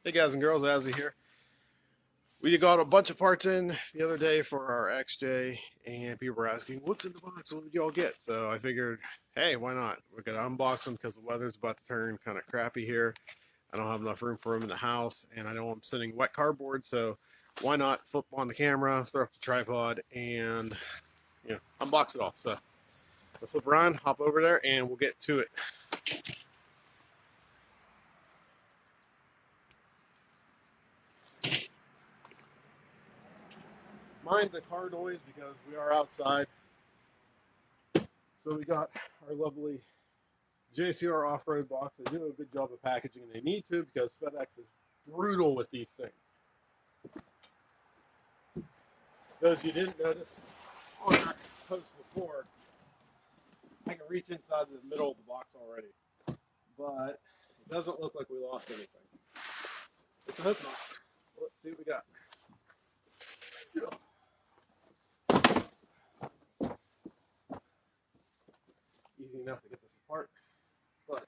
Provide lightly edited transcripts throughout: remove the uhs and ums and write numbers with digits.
Hey guys and girls, Azzy here. We got a bunch of parts in the other day for our XJ, and people were asking, what's in the box? What did y'all get? So I figured, hey, why not? We're going to unbox them because the weather's about to turn kind of crappy here. I don't have enough room for them in the house, and I know I'm sitting wet cardboard, so why not flip on the camera, throw up the tripod, and unbox it all. So let's flip around, hop over there, and we'll get to it. Mind the car noise because we are outside. So we got our lovely JCR Off-Road box. They do a good job of packaging. They need to because FedEx is brutal with these things. Those you didn't notice on our post before, I can reach inside the middle of the box already. But it doesn't look like we lost anything. It's a hook knot. So let's see what we got. Easy enough to get this apart, but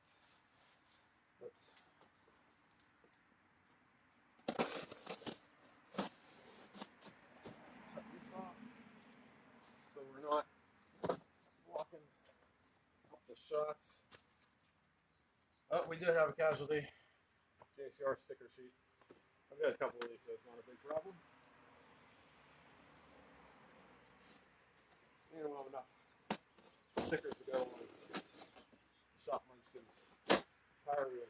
let's cut this off so we're not blocking the shots. Oh, we did have a casualty. JCR sticker sheet. I've got a couple of these, so it's not a big problem. And we'll have enough stickers to go on shop munchkins. Power wheel.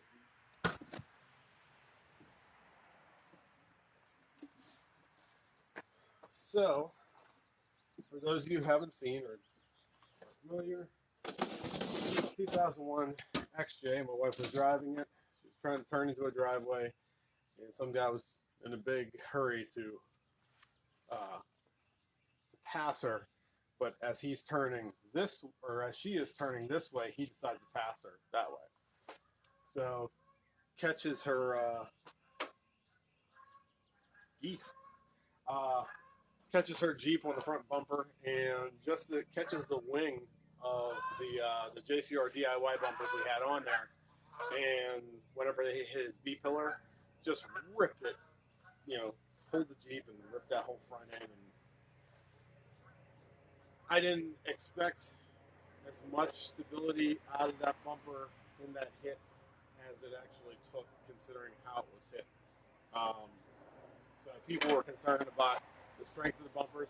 So, for those of you who haven't seen or are familiar, 2001 XJ, my wife was driving it. She was trying to turn into a driveway, and some guy was in a big hurry to pass her. But as he's turning this, or as she is turning this way, he decides to pass her that way. So, catches her catches her Jeep on the front bumper, and just it catches the wing of the JCR DIY bumpers we had on there, and whenever they hit his B pillar, just ripped it, pulled the Jeep and ripped that whole front end. And I didn't expect as much stability out of that bumper in that hit as it actually took, considering how it was hit. So people were concerned about the strength of the bumpers.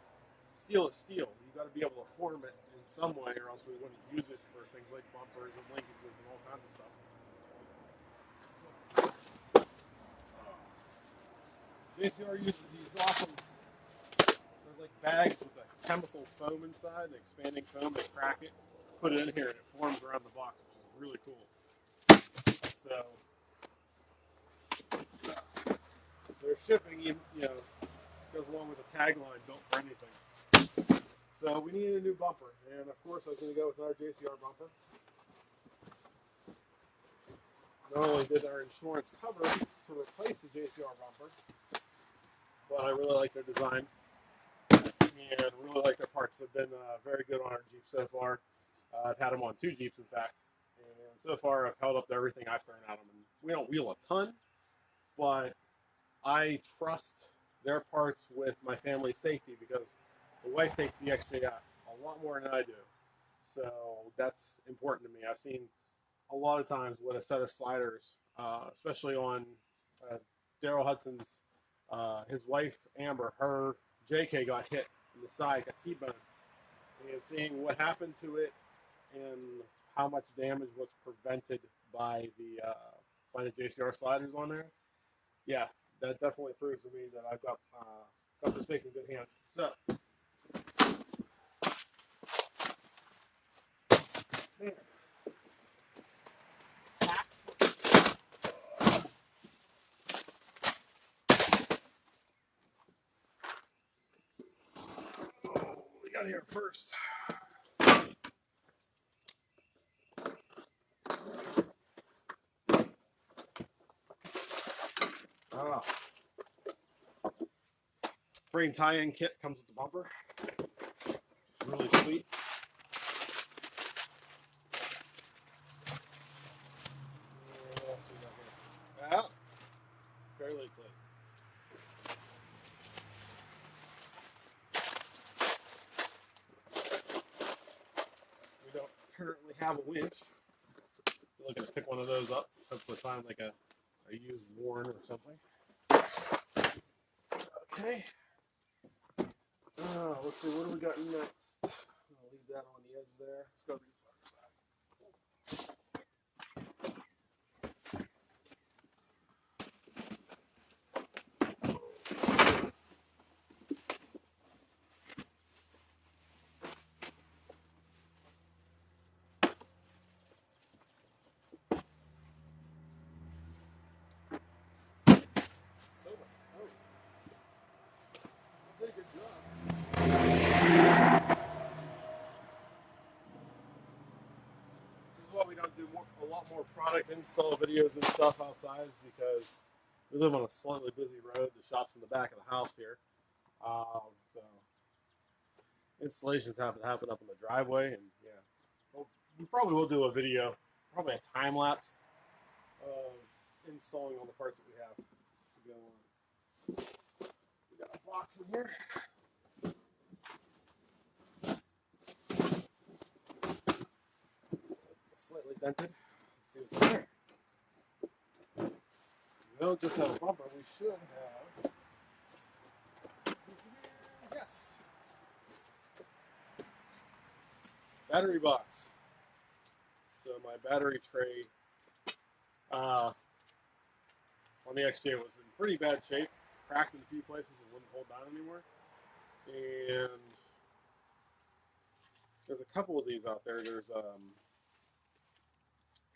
Steel is steel. You got to be able to form it in some way, or else we wouldn't use it for things like bumpers and linkages and all kinds of stuff. JCR uses these awesome, they're like bags with a chemical foam inside, the expanding foam. They crack it, put it in here, and it forms around the box, which is really cool. So their shipping, goes along with a tagline, "Built for anything." So we needed a new bumper, and of course I was going to go with our JCR bumper. Not only did our insurance cover to replace the JCR bumper, but I really like their design and really like their parts. They've been very good on our Jeep so far. I've had them on 2 Jeeps, in fact, and so far I've held up to everything I've thrown at them. And we don't wheel a ton, but I trust their parts with my family's safety because the wife takes the XJ out a lot more than I do. So that's important to me. I've seen a lot of times with a set of sliders, especially on Daryl Hudson's, his wife, Amber, her JK got hit in the side, got T-boned. And seeing what happened to it and how much damage was prevented by the JCR sliders on there, yeah, that definitely proves to me that I've got this thing in good hands. So, man, what we got here first. Frame tie-in kit comes with the bumper. It's really sweet. Well, fairly have a winch. You're looking to pick one of those up. Hopefully find like a used Warren or something. Okay. Let's see, what do we got next? I'll leave that on the edge there. Let's go to this other side. So much. Oh, you did a good job. This is why we don't do a lot more product install videos and stuff outside, because we live on a slightly busy road. The shop's in the back of the house here. So installations have to happen up in the driveway, and yeah, we probably will do a video, probably a time lapse of installing all the parts that we have to go on. We got a box in here. Slightly dented. Let's see what's in there. We don't just have a bumper. We should have. Yes. Battery box. So my battery tray on the XJ was in pretty bad shape, cracked in a few places and wouldn't hold down anymore. And there's a couple of these out there. There's a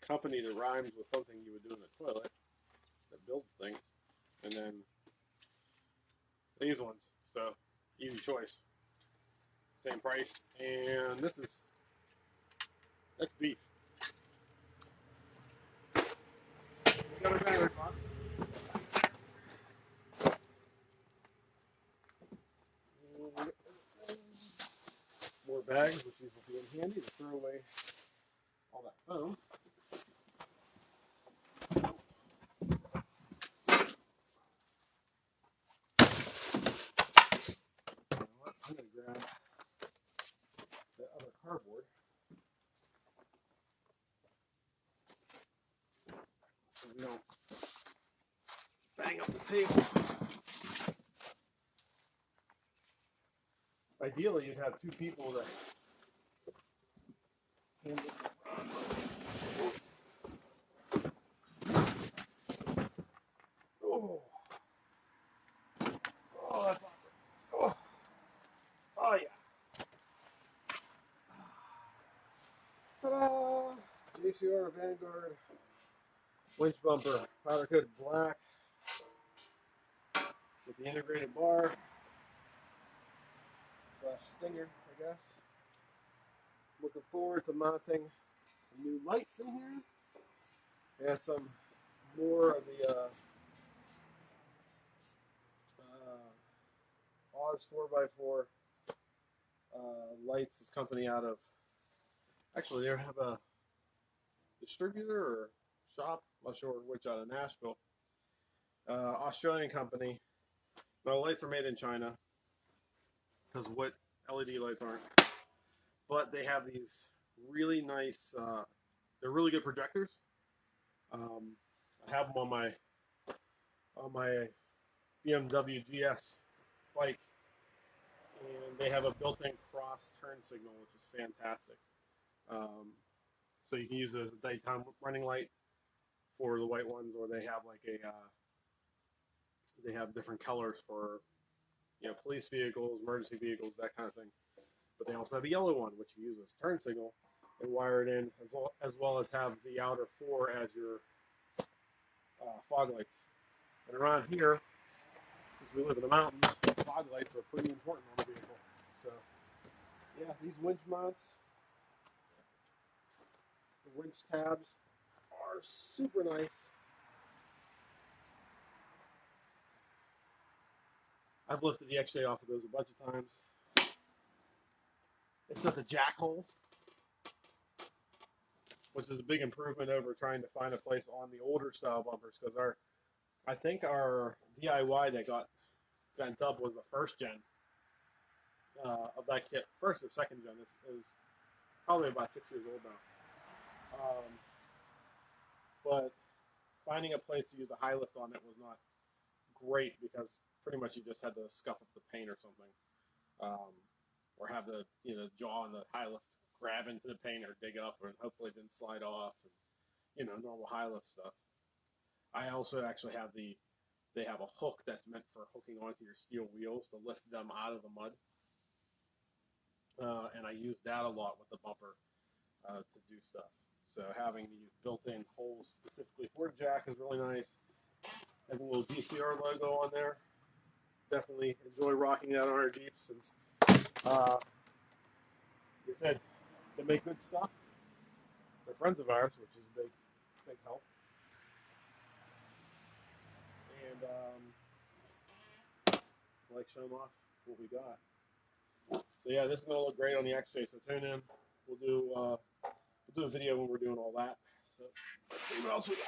company that rhymes with something you would do in a toilet that builds things, and then these ones. So easy choice, same price, and that's beef. We got our battery box. More bags, which will be in handy to throw away all that foam. You know what? I'm going to grab that other cardboard. So we don't bang up the table. Ideally, you'd have two people that handle this. Oh, oh, that's awkward. Oh, oh yeah. Ta-da! JCR Vanguard winch bumper, powder coated black with the integrated bar / stinger, I guess. Looking forward to mounting some new lights in here. And some more of the Azzys 4x4 lights. This company out of, actually they have a distributor or shop, I'm not sure which, out of Nashville. Australian company. No, lights are made in China, because what LED lights aren't. But they have these really nice, they're really good projectors. I have them on my BMW GS bike, and they have a built-in cross turn signal, which is fantastic. So you can use it as a daytime running light for the white ones, or they have like they have different colors for, you know, police vehicles, emergency vehicles, that kind of thing. But they also have a yellow one, which you use as turn signal and wire it in, as well as have the outer 4 as your fog lights. And around here, since we live in the mountains, fog lights are pretty important on the vehicle. So yeah, these winch mounts, the winch tabs are super nice. I've lifted the XJ off of those a bunch of times. It's got the jack holes, which is a big improvement over trying to find a place on the older style bumpers, because I think our DIY that got dubbed was the first gen of that kit. First or second gen. It was probably about 6 years old now. But finding a place to use a high lift on it was not great because pretty much you just had to scuff up the paint or something, or have the jaw and the high lift grab into the paint or dig up, and hopefully it didn't slide off, and normal high lift stuff. I also actually have they have a hook that's meant for hooking onto your steel wheels to lift them out of the mud, and I use that a lot with the bumper to do stuff. So having these built-in holes specifically for the jack is really nice. Have a little JCR logo on there. Definitely enjoy rocking that on our Jeep since, like I said, they make good stuff. They're friends of ours, which is a big help. And I like showing off what we got. So yeah, this is gonna look great on the XJ. So tune in. We'll do a video when we're doing all that. So let's see what else we got.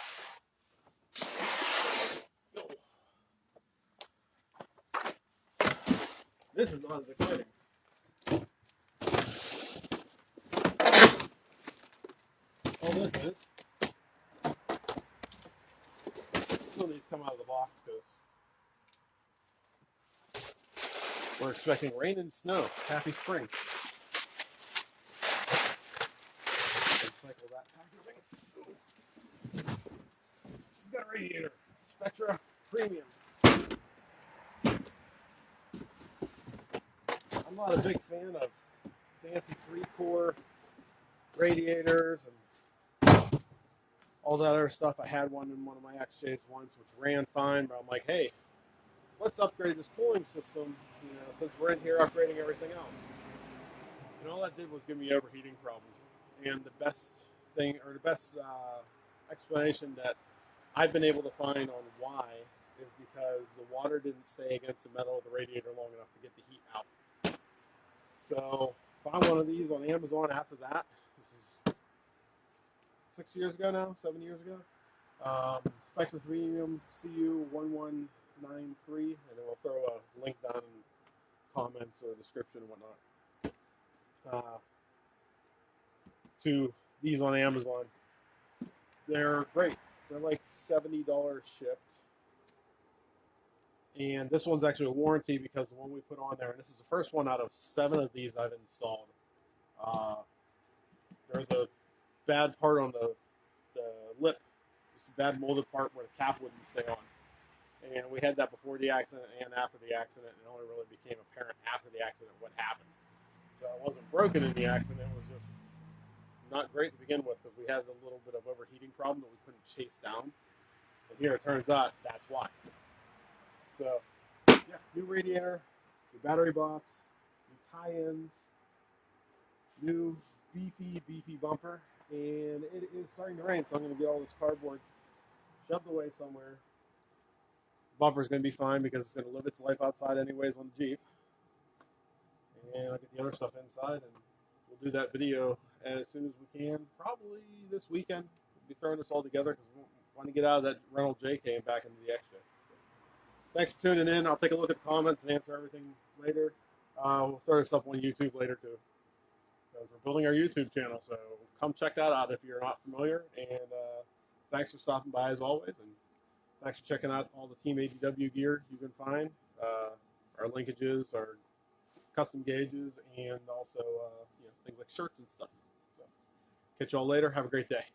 This is not as exciting. All this is, still needs to come out of the box because we're expecting rain and snow. Happy spring. Recycle that packaging. We've got a Radiator Spectra Premium. I'm not a big fan of fancy 3-core radiators and all that other stuff. I had one in one of my XJs once, which ran fine, but I'm like, hey, let's upgrade this cooling system, since we're in here upgrading everything else. And all that did was give me overheating problems. And the best thing, or the best explanation that I've been able to find on why is because the water didn't stay against the metal of the radiator long enough to get the heat out. So found one of these on Amazon after that. This is 6 years ago now, 7 years ago. Spectra Premium CU1193, and then we'll throw a link down in comments or description and whatnot to these on Amazon. They're great. They're like $70 shipped. And this one's actually a warranty because the one we put on there, and this is the first one out of 7 of these I've installed. There's a bad part on the lip. It's a bad molded part where the cap wouldn't stay on. And we had that before the accident and after the accident. It only really became apparent after the accident what happened. So it wasn't broken in the accident. It was just not great to begin with because we had a little bit of overheating problem that we couldn't chase down. And here it turns out that's why. So, yeah, new radiator, new battery box, new tie-ins, new beefy bumper, and it is starting to rain, so I'm going to get all this cardboard shoved away somewhere. Bumper's going to be fine because it's going to live its life outside anyways on the Jeep. And I'll get the other stuff inside, and we'll do that video as soon as we can. Probably this weekend. We'll be throwing this all together because we want to get out of that rental JK and back into the XJ. Thanks for tuning in. I'll take a look at the comments and answer everything later. We'll throw this up on YouTube later too, because we're building our YouTube channel. So come check that out if you're not familiar. And thanks for stopping by as always. And thanks for checking out all the Team ADW gear you can find. Our linkages, our custom gauges, and also things like shirts and stuff. So catch y'all later. Have a great day.